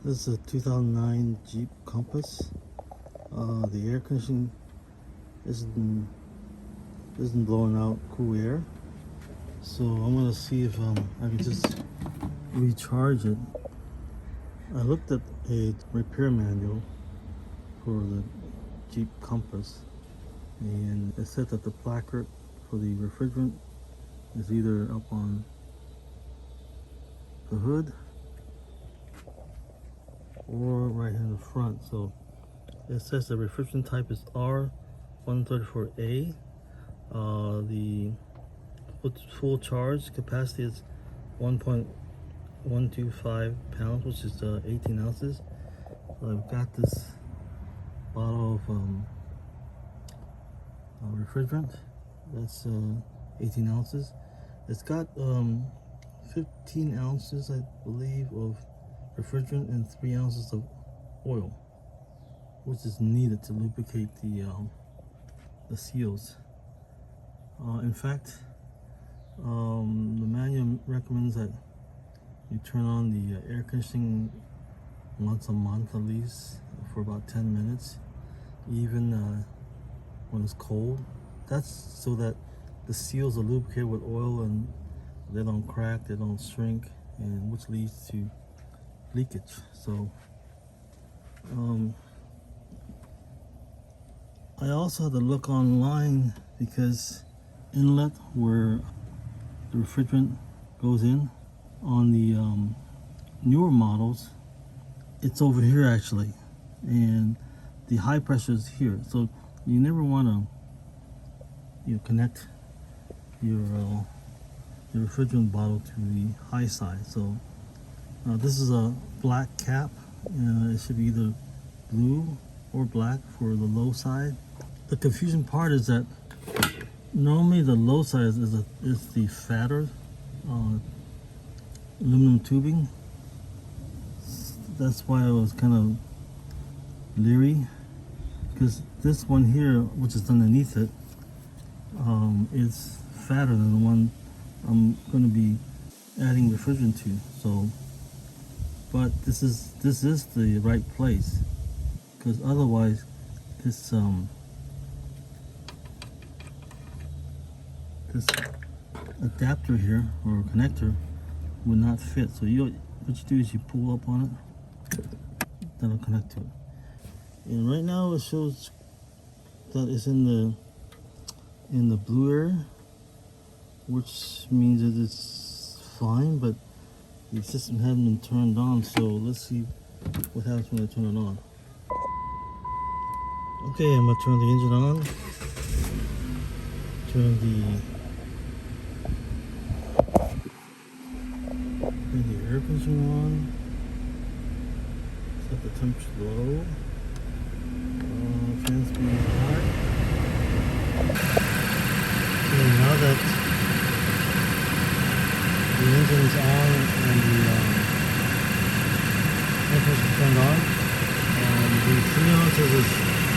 This is a 2009 Jeep Compass. The air conditioning isn't blowing out cool air, so I'm gonna see if I can just recharge it. I looked at a repair manual for the Jeep Compass, and it said that the placard for the refrigerant is either up on the hood or right in the front. So it says the refrigerant type is R134A. The full charge capacity is 1.125 pounds, which is 18 ounces. So I've got this bottle of refrigerant that's 18 ounces. It's got 15 ounces, I believe, of refrigerant and 3 ounces of oil, which is needed to lubricate the seals. In fact, the manual recommends that you turn on the air conditioning once a month at least for about 10 minutes, even when it's cold. That's so that the seals are lubricated with oil and they don't crack, they don't shrink, and which leads to leakage. So I also had to look online because inlet where the refrigerant goes in on the newer models, it's over here actually, and the high pressure is here. So you never want to connect your refrigerant bottle to the high side. So this is a black cap. It should be either blue or black for the low side. The confusing part is that normally the low side is the fatter aluminum tubing. That's why I was kind of leery, because this one here, which is underneath it, is fatter than the one I'm going to be adding refrigerant to. So, but this is the right place, because otherwise this this adapter here or connector would not fit. So what you do is you pull up on it, that'll connect to it. And right now it shows that it's in the blue area, which means that it's fine, but the system hasn't been turned on. So let's see what happens when I turn it on. Okay, I'm gonna turn the engine on, turn the air conditioner on, set the temperature low, fan speed high. Okay, now that the engine is on and the air pressure is turned on, the 3 ounces is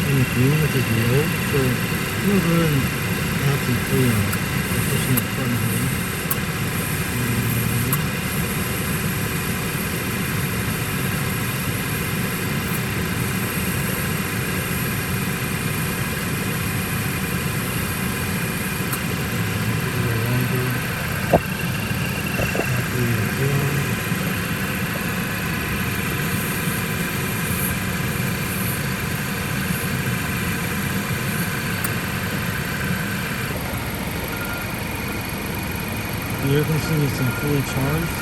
in the green, which is low. So I'm going to go ahead and add some freon. I'm pushing that button here. The air conditioning is fully charged.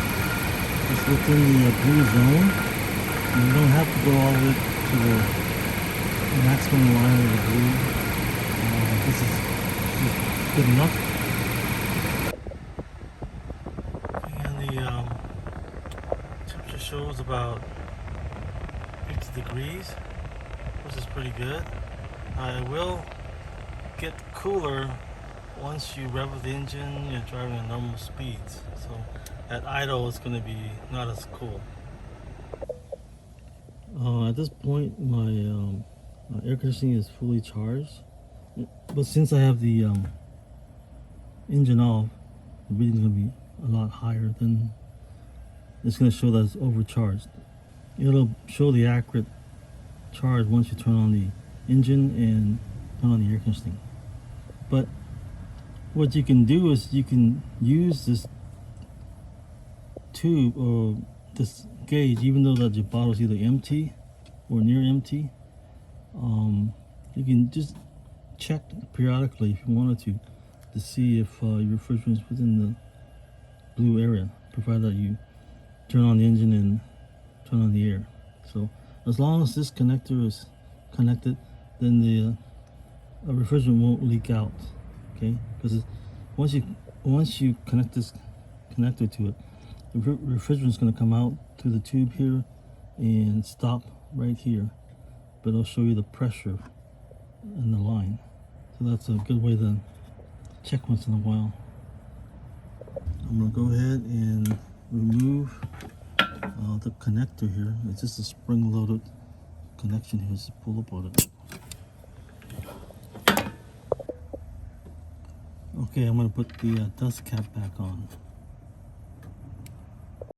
It's within the blue zone. And you don't have to go all the way to the maximum line of the blue. This is good enough. And the temperature shows about 50 degrees, which is pretty good. It will get cooler once you rev up the engine, you're driving at normal speeds. So at idle, it's going to be not as cool. At this point, my air conditioning is fully charged. But since I have the engine off, the reading is going to be a lot higher. Then it's going to show that it's overcharged. it'll show the accurate charge once you turn on the engine and turn on the air conditioning. But what you can do is you can use this tube or this gauge, even though that your bottle is either empty or near empty. You can just check periodically if you wanted to see if your refrigerant is within the blue area, provided that you turn on the engine and turn on the air. So as long as this connector is connected, then the refrigerant won't leak out. Okay, because once you connect this connector to it, the refrigerant is going to come out through the tube here and stop right here, but it'll show you the pressure in the line. So that's a good way to check once in a while. I'm going to go ahead and remove the connector here. It's just a spring-loaded connection here. Just pull up on it. Okay, I'm going to put the dust cap back on.